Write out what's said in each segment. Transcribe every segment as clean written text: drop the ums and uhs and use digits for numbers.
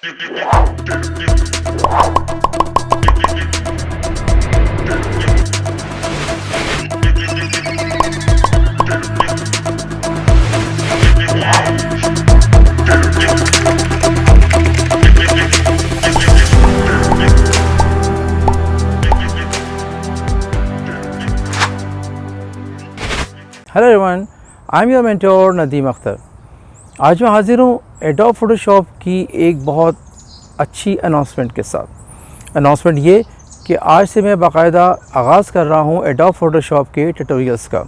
Hello everyone, I am your mentor Nadeem Akhtar. आज मैं हाजिर हूँ एडोब फोटोशॉप की एक बहुत अच्छी अनाउंसमेंट के साथ। अनाउंसमेंट ये कि आज से मैं बाकायदा आगाज़ कर रहा हूँ एडोब फोटोशॉप के ट्यूटोरियल्स का।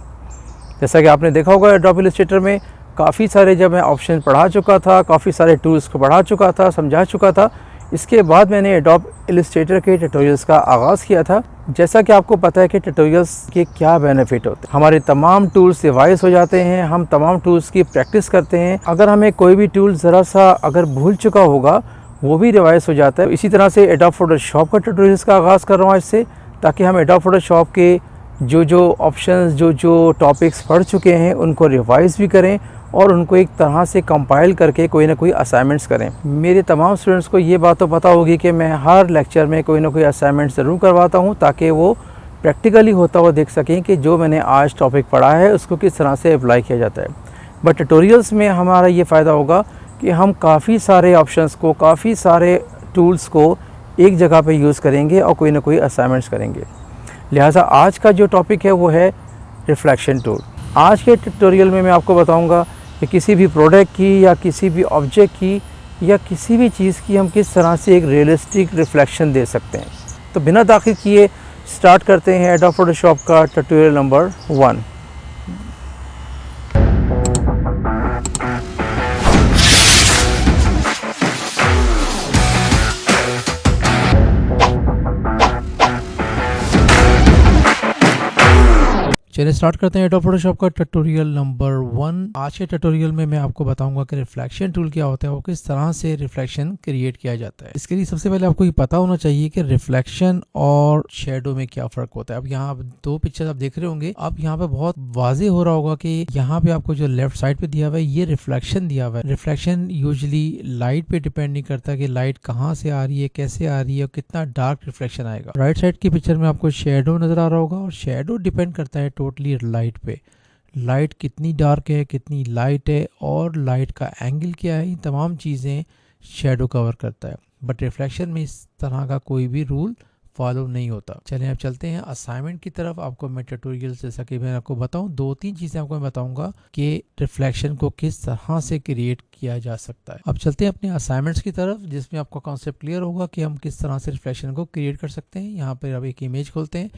जैसा कि आपने देखा होगा एडोब इलस्ट्रेटर में काफ़ी सारे जब मैं ऑप्शन पढ़ा चुका था, काफ़ी सारे टूल्स को पढ़ा चुका था, समझा चुका था, इसके बाद मैंने एडोब इलस्ट्रेटर के ट्यूटोरियल्स का आगाज़ किया था। जैसा कि आपको पता है कि ट्यूटोरियल्स के क्या बेनिफिट होते हैं। हमारे तमाम टूल्स रिवाइज हो जाते हैं, हम तमाम टूल्स की प्रैक्टिस करते हैं। अगर हमें कोई भी टूल ज़रा सा अगर भूल चुका होगा वो भी रिवाइज हो जाता है। इसी तरह से एडोब फोटोशॉप का ट्यूटोरियल्स का आगाज़ कर रहा हूँ इससे, ताकि हम एडोब फोटोशॉप के जो ऑप्शंस जो टॉपिक्स पढ़ चुके हैं उनको रिवाइज़ भी करें और उनको एक तरह से कंपाइल करके कोई ना कोई असाइनमेंट्स करें। मेरे तमाम स्टूडेंट्स को ये बात तो पता होगी कि मैं हर लेक्चर में कोई ना कोई असाइनमेंट ज़रूर करवाता हूँ, ताकि वो प्रैक्टिकली होता हुआ देख सकें कि जो मैंने आज टॉपिक पढ़ा है उसको किस तरह से अप्लाई किया जाता है। बट ट्यूटोरियल्स में हमारा ये फ़ायदा होगा कि हम काफ़ी सारे ऑप्शंस को, काफ़ी सारे टूल्स को एक जगह पर यूज़ करेंगे और कोई ना कोई असाइनमेंट्स करेंगे। लिहाजा आज का जो टॉपिक है वो है रिफ्लेक्शन टूल। आज के ट्यूटोरियल में मैं आपको बताऊंगा कि किसी भी प्रोडक्ट की या किसी भी ऑब्जेक्ट की या किसी भी चीज़ की हम किस तरह से एक रियलिस्टिक रिफ्लेक्शन दे सकते हैं। तो बिना ताख़ीर किए स्टार्ट करते हैं एडोब फोटोशॉप का ट्यूटोरियल नंबर 1। चलिए स्टार्ट करते हैं एडोब फोटोशॉप का ट्यूटोरियल नंबर 1। आज के ट्यूटोरियल में मैं आपको बताऊंगा कि रिफ्लेक्शन टूल क्या होता है और किस तरह से रिफ्लेक्शन क्रिएट किया जाता है। इसके लिए सबसे पहले आपको ये पता होना चाहिए कि रिफ्लेक्शन और शेडो में क्या फ़र्क होता है। अब यहाँ दो पिक्चर आप देख रहे होंगे, अब यहाँ पे बहुत वाजे हो रहा होगा कि यहाँ पे आपको जो लेफ्ट साइड पे दिया हुआ है ये रिफ्लेक्शन दिया हुआ है। रिफ्लेक्शन यूजली लाइट पे डिपेंड नहीं करता कि लाइट कहाँ से आ रही है, कैसे आ रही है और कितना डार्क रिफ्लेक्शन आएगा। राइट साइड की पिक्चर में आपको शेडो नजर आ रहा होगा और शेडो डिपेंड करता है टोटली लाइट पे। लाइट कितनी डार्क है, कितनी लाइट है और लाइट का एंगल क्या है, ये तमाम चीज़ें शेडो कवर करता है। बट रिफ्लेक्शन में इस तरह का कोई भी रूल फॉलो नहीं होता। चलें अब चलते हैं असाइनमेंट की तरफ। आपको मैं ट्यूटोरियल जैसा कि मैं आपको बताऊं, 2-3 चीज़ें आपको मैं बताऊंगा कि रिफ्लेक्शन को किस तरह से क्रिएट किया जा सकता है। अब चलते हैं अपने असाइनमेंट्स की तरफ, जिसमें आपको कॉन्सेप्ट क्लियर होगा कि हम किस तरह से रिफ्लेक्शन को क्रिएट कर सकते हैं। यहाँ पर अब एक इमेज खोलते हैं।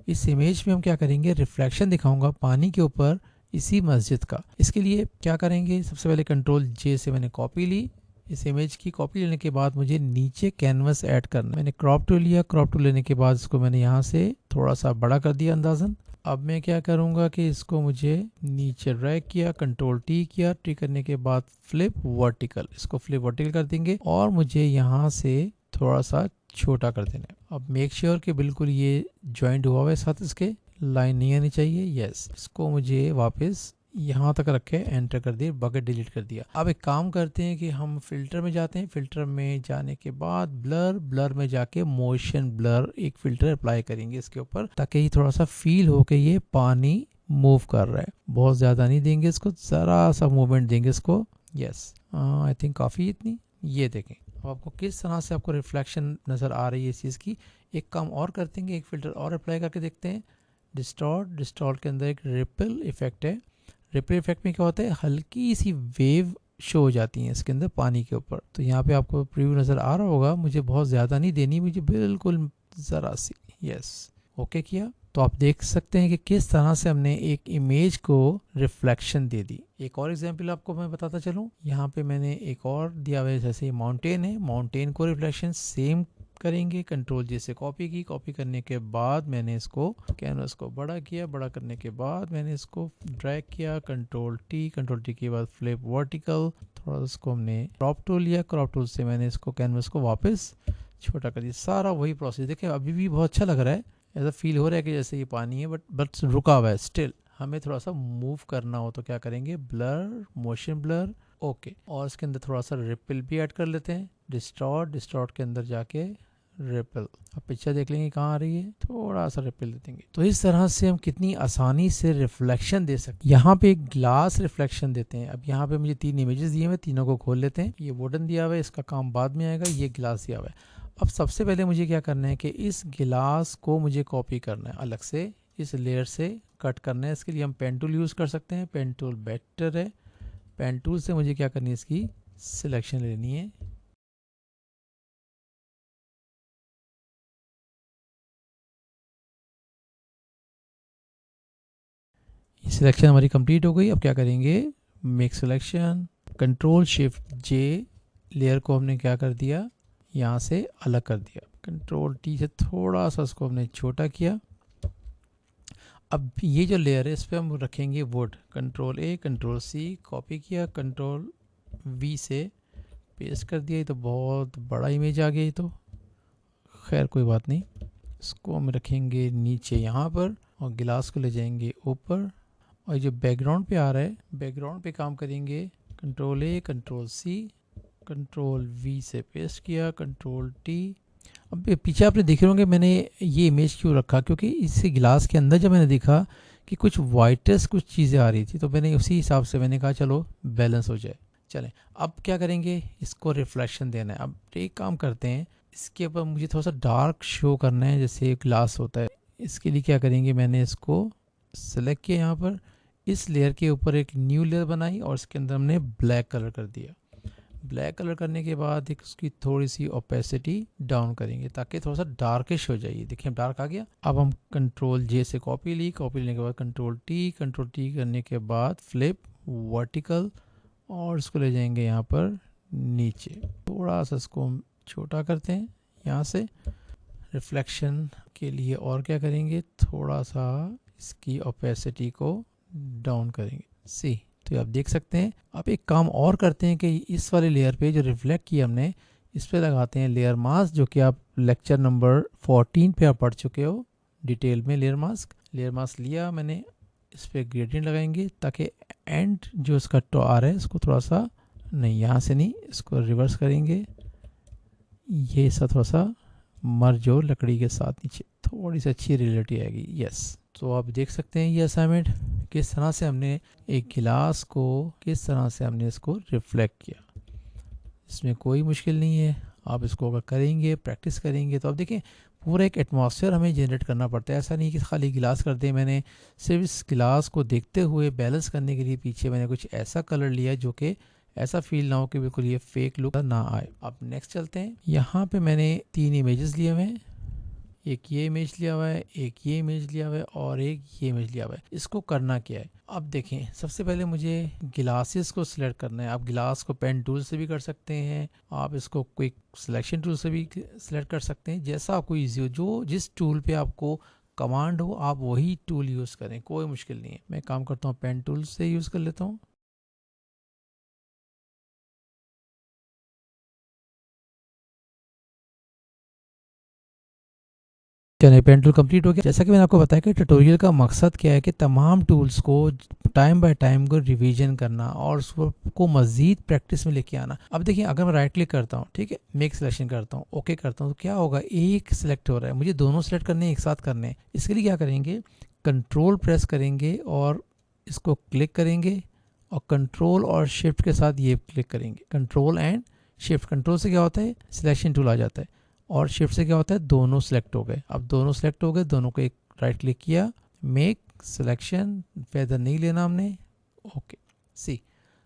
इस इमेज में हम क्या करेंगे, रिफ्लेक्शन दिखाऊंगा पानी के ऊपर इसी मस्जिद का। इसके लिए क्या करेंगे, सबसे पहले Ctrl+J से मैंने कॉपी ली। इस इमेज की कॉपी लेने के बाद मुझे नीचे कैनवस ऐड करना। मैंने क्रॉप टूल लिया। क्रॉप टूल लेने के बाद इसको मैंने यहाँ से थोड़ा सा बड़ा कर दिया अंदाजन। अब मैं क्या करूँगा कि इसको मुझे नीचे ड्रैग किया, Ctrl+T किया। टी करने के बाद फ्लिप वर्टिकल, इसको फ्लिप वर्टिकल कर देंगे और मुझे यहाँ से थोड़ा सा छोटा कर देना है। अब मेक श्योर कि बिल्कुल ये ज्वाइंट हुआ हुआ है, साथ इसके लाइन नहीं आनी चाहिए। यस, इसको मुझे वापस यहाँ तक रखे, एंटर कर दिए, बकेट डिलीट कर दिया। अब एक काम करते हैं कि हम फिल्टर में जाते हैं। फिल्टर में जाने के बाद ब्लर में जाके मोशन ब्लर एक फिल्टर अप्लाई करेंगे इसके ऊपर, ताकि ये थोड़ा सा फील हो के ये पानी मूव कर रहा है। बहुत ज़्यादा नहीं देंगे इसको, ज़रा सा मूवमेंट देंगे इसको। यस, आई थिंक काफ़ी इतनी। ये देखें अब आपको किस तरह से आपको रिफ्लेक्शन नज़र आ रही है इस चीज़ की। एक काम और करते हैं, एक फ़िल्टर और अप्लाई करके देखते हैं। डिस्टॉर्ट के अंदर एक रिपल इफेक्ट है। रिपल इफेक्ट में क्या होता है, हल्की सी वेव शो हो जाती हैं इसके अंदर पानी के ऊपर। तो यहाँ पे आपको प्रीव्यू नज़र आ रहा होगा। मुझे बहुत ज़्यादा नहीं देनी, मुझे बिल्कुल ज़रा सी। यस, ओके किया तो आप देख सकते हैं कि किस तरह से हमने एक इमेज को रिफ्लेक्शन दे दी। एक और एग्जांपल आपको मैं बताता चलूँ। यहाँ पे मैंने एक और दिया हुआ है, जैसे माउंटेन है, माउंटेन को रिफ्लेक्शन सेम करेंगे। Ctrl+J से कॉपी करने के बाद मैंने इसको कैनवस को बड़ा किया। बड़ा करने के बाद मैंने इसको ड्रैग किया, Ctrl+T के बाद फ्लिप वर्टिकल। थोड़ा इसको हमने क्रॉप टूल लिया। क्रॉप टूल से मैंने इसको कैनवस को वापस छोटा कर दिया। सारा वही प्रोसेस। देखिए अभी भी बहुत अच्छा लग रहा है, ऐसा फील हो रहा है कि जैसे ये पानी है, बट रुका हुआ है स्टिल। हमें थोड़ा सा मूव करना हो तो क्या करेंगे, ब्लर, मोशन ब्लर, ओके। और इसके अंदर थोड़ा सा रिपल भी ऐड कर लेते हैं। डिस्टॉर्ट के अंदर जाके रिपल। अब पिक्चर देख लेंगे कहाँ आ रही है, थोड़ा सा रिपल दे देंगे। तो इस तरह से हम कितनी आसानी से रिफ्लेक्शन दे सकते हैं। यहाँ पे एक ग्लास रिफ्लेक्शन देते हैं। अब यहाँ पे मुझे 3 इमेजेस दिए हुए, तीनों को खोल लेते हैं। ये वुडन दिया हुआ है, इसका काम बाद में आएगा। ये ग्लास दिया हुआ है। अब सबसे पहले मुझे क्या करना है कि इस गिलास को मुझे कॉपी करना है, अलग से इस लेयर से कट करना है। इसके लिए हम पेन टूल यूज़ कर सकते हैं। पेन टूल बेटर है। पेन टूल से मुझे क्या करनी है, इसकी सिलेक्शन लेनी है। सिलेक्शन हमारी कंप्लीट हो गई। अब क्या करेंगे, मेक सिलेक्शन, कंट्रोल शिफ्ट जे, लेयर को हमने क्या कर दिया, यहाँ से अलग कर दिया। कंट्रोल टी से थोड़ा सा उसको हमने छोटा किया। अब ये जो लेयर है इस पर हम रखेंगे wood. Control A, control C, copy किया, कंट्रोल वी से पेस्ट कर दिया। ये तो बहुत बड़ा इमेज आ गया। ये तो खैर कोई बात नहीं, इसको हम रखेंगे नीचे यहाँ पर और गिलास को ले जाएंगे ऊपर। और जो बैकग्राउंड पे आ रहा है, बैकग्राउंड पे काम करेंगे। Control A, control C, control V से पेस्ट किया, कंट्रोल टी। अब पीछे आपने देखे होंगे मैंने ये इमेज क्यों रखा, क्योंकि इस गिलास के अंदर जब मैंने देखा कि कुछ वाइटस कुछ चीज़ें आ रही थी, तो मैंने उसी हिसाब से मैंने कहा चलो बैलेंस हो जाए। चलें, अब क्या करेंगे, इसको रिफ्लेक्शन देना है। अब एक काम करते हैं, इसके ऊपर मुझे थोड़ा सा डार्क शो करना है जैसे ग्लास होता है। इसके लिए क्या करेंगे, मैंने इसको सेलेक्ट किया, यहाँ पर इस लेयर के ऊपर एक न्यू लेयर बनाई और इसके अंदर हमने ब्लैक कलर कर दिया। ब्लैक कलर करने के बाद एक उसकी थोड़ी सी ओपेसिटी डाउन करेंगे ताकि थोड़ा सा डार्किश हो जाए। देखिए डार्क आ गया। अब हम कंट्रोल जे से कॉपी ली, कॉपी लेने के बाद कंट्रोल टी करने के बाद फ्लिप वर्टिकल और इसको ले जाएंगे यहाँ पर नीचे। थोड़ा सा इसको हम छोटा करते हैं यहाँ से रिफ्लेक्शन के लिए। और क्या करेंगे, थोड़ा सा इसकी ओपेसिटी को डाउन करेंगे। सी, तो आप देख सकते हैं। अब एक काम और करते हैं कि इस वाले लेयर पे जो रिफ्लेक्ट किया हमने, इस पे लगाते हैं लेयर मास्क, जो कि आप लेक्चर नंबर 14 पे आप पढ़ चुके हो डिटेल में। लेयर मास्क लिया मैंने, इस पर ग्रेडियंट लगाएंगे ताकि एंड जो इसका टो आ रहा है इसको थोड़ा सा, नहीं यहाँ से नहीं, इसको रिवर्स करेंगे। ये ऐसा थोड़ा सा मर्ज हो लकड़ी के साथ, नीचे थोड़ी सी अच्छी रियलिटी आएगी। यस, तो आप देख सकते हैं ये असाइनमेंट किस तरह से हमने एक गिलास को, किस तरह से हमने इसको रिफ्लेक्ट किया। इसमें कोई मुश्किल नहीं है। आप इसको अगर करेंगे, प्रैक्टिस करेंगे, तो आप देखें पूरा एक एटमॉस्फेयर हमें जनरेट करना पड़ता है। ऐसा नहीं कि खाली गिलास कर दें। मैंने सिर्फ इस गिलास को देखते हुए बैलेंस करने के लिए पीछे मैंने कुछ ऐसा कलर लिया जो कि ऐसा फील ना हो कि बिल्कुल ये फेक लुक ना आए। अब नेक्स्ट चलते हैं। यहाँ पे मैंने 3 इमेजेस लिए हुए हैं। एक ये इमेज लिया हुआ है, एक ये इमेज लिया हुआ है और एक ये इमेज लिया हुआ है। इसको करना क्या है, अब देखें। सबसे पहले मुझे ग्लासेस को सिलेक्ट करना है। आप गिलास को पेन टूल से भी कर सकते हैं, आप इसको क्विक सिलेक्शन टूल से भी सिलेक्ट कर सकते हैं, जैसा आपको ईजी हो। जो जिस टूल पे आपको कमांड हो आप वही टूल यूज़ करें, कोई मुश्किल नहीं है। मैं काम करता हूँ पेन टूल से यूज़ कर लेता हूँ। चलिए पेन टूल कंप्लीट हो गया। जैसा कि मैंने आपको बताया कि ट्यूटोरियल का मकसद क्या है कि तमाम टूल्स को टाइम बाय टाइम को रिवीजन करना और उसको मज़ीद प्रैक्टिस में लेके आना। अब देखिए अगर मैं राइट क्लिक करता हूँ, ठीक है, मेक सिलेक्शन करता हूँ, ओके करता हूँ, तो क्या होगा, एक सिलेक्ट हो रहा है। मुझे दोनों सिलेक्ट करने हैं, एक साथ करने हैं। इसके लिए क्या करेंगे, कंट्रोल प्रेस करेंगे और इसको क्लिक करेंगे और कंट्रोल और शिफ्ट के साथ ये क्लिक करेंगे। कंट्रोल एंड शिफ्ट, कंट्रोल से क्या होता है सिलेक्शन टूल आ जाता है और शिफ्ट से क्या होता है दोनों सेलेक्ट हो गए। अब दोनों सेलेक्ट हो गए, दोनों को एक राइट क्लिक किया, मेक सिलेक्शन, फेदर नहीं लेना हमने, ओके। सी,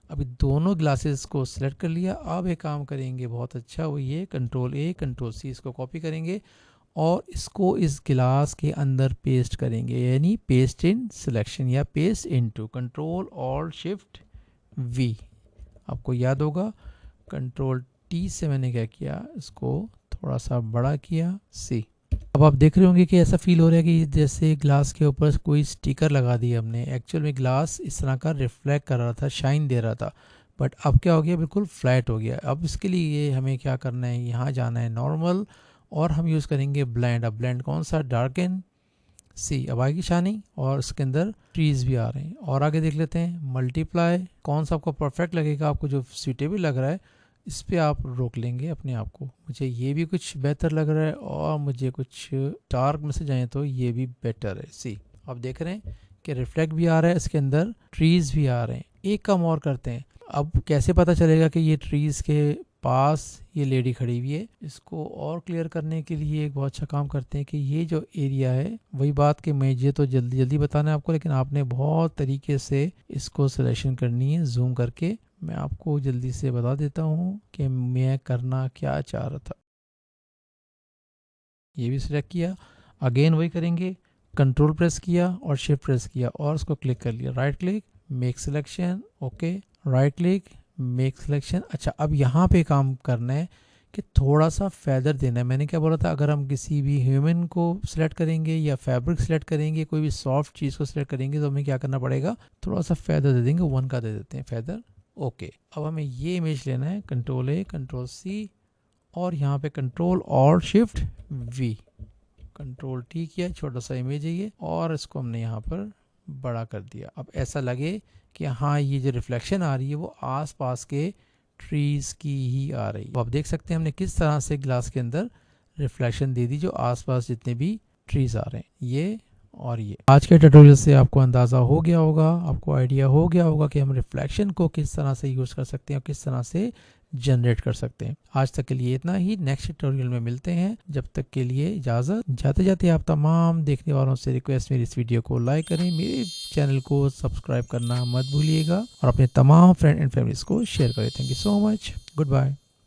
अभी दोनों ग्लासेस को सिलेक्ट कर लिया। अब एक काम करेंगे बहुत अच्छा, वो ये कंट्रोल ए, कंट्रोल सी, इसको कॉपी करेंगे और इसको इस गिलास के अंदर पेस्ट करेंगे, यानी पेस्ट इन सिलेक्शन या पेस्ट इनटू। कंट्रोल और शिफ्ट वी, आपको याद होगा कंट्रोल टी से मैंने क्या किया, इसको थोड़ा सा बड़ा किया। सी, अब आप देख रहे होंगे कि ऐसा फील हो रहा है कि जैसे ग्लास के ऊपर कोई स्टिकर लगा दिया हमने। एक्चुअल में ग्लास इस तरह का रिफ्लेक्ट कर रहा था, शाइन दे रहा था, बट अब क्या हो गया, बिल्कुल फ्लैट हो गया। अब इसके लिए हमें क्या करना है, यहाँ जाना है नॉर्मल और हम यूज़ करेंगे ब्लेंड। अब ब्लेंड कौन सा, डार्कन। सी, अब आएगी शाइनिंग और इसके अंदर ट्रीज भी आ रहे हैं। और आगे देख लेते हैं मल्टीप्लाई, कौन सा आपको परफेक्ट लगेगा, आपको जो सूटेबल लग रहा है इस पे आप रोक लेंगे अपने आप को। मुझे ये भी कुछ बेहतर लग रहा है और मुझे कुछ डार्क में से जाए तो ये भी बेटर है। सी आप देख रहे हैं कि रिफ्लेक्ट भी आ रहा है, इसके अंदर ट्रीज भी आ रहे हैं। एक काम और करते हैं, अब कैसे पता चलेगा कि ये ट्रीज के पास ये लेडी खड़ी हुई है। इसको और क्लियर करने के लिए एक बहुत अच्छा काम करते हैं कि ये जो एरिया है, वही बात कि मैं ये तो जल्दी जल्दी बताना है आपको, लेकिन आपने बहुत तरीके से इसको सिलेक्शन करनी है जूम करके। मैं आपको जल्दी से बता देता हूँ कि मैं करना क्या चाह रहा था। ये भी सिलेक्ट किया, अगेन वही करेंगे, कंट्रोल प्रेस किया और शिफ्ट प्रेस किया और उसको क्लिक कर लिया, right click make selection, okay right click make selection. अच्छा, अब यहाँ पे काम करना है कि थोड़ा सा फेदर देना है। मैंने क्या बोला था, अगर हम किसी भी ह्यूमन को सिलेक्ट करेंगे या फैब्रिक सिलेक्ट करेंगे, कोई भी सॉफ्ट चीज़ को सिलेक्ट करेंगे, तो हमें क्या करना पड़ेगा, थोड़ा सा फेदर दे देंगे, 1 का दे देते हैं फेदर, ओके। अब हमें ये इमेज लेना है, कंट्रोल ए कंट्रोल सी और यहाँ पे कंट्रोल और शिफ्ट वी, कंट्रोल टी किया, छोटा सा इमेज है ये, और इसको हमने यहाँ पर बड़ा कर दिया। अब ऐसा लगे कि हाँ ये जो रिफ्लेक्शन आ रही है वो आसपास के ट्रीज की ही आ रही है। अब आप देख सकते हैं हमने किस तरह से ग्लास के अंदर रिफ्लेक्शन दे दी जो आसपास जितने भी ट्रीज आ रहे हैं, ये और ये। आज के ट्यूटोरियल से आपको अंदाज़ा हो गया होगा, आपको आइडिया हो गया होगा कि हम रिफ्लेक्शन को किस तरह से यूज़ कर सकते हैं और किस तरह से जनरेट कर सकते हैं। आज तक के लिए इतना ही, नेक्स्ट ट्यूटोरियल में मिलते हैं। जब तक के लिए इजाज़त। जाते जाते आप तमाम देखने वालों से रिक्वेस्ट, मेरी इस वीडियो को लाइक करें, मेरे चैनल को सब्सक्राइब करना मत भूलिएगा और अपने तमाम फ्रेंड एंड फैमिलीज को शेयर करें। Thank you so much, good bye.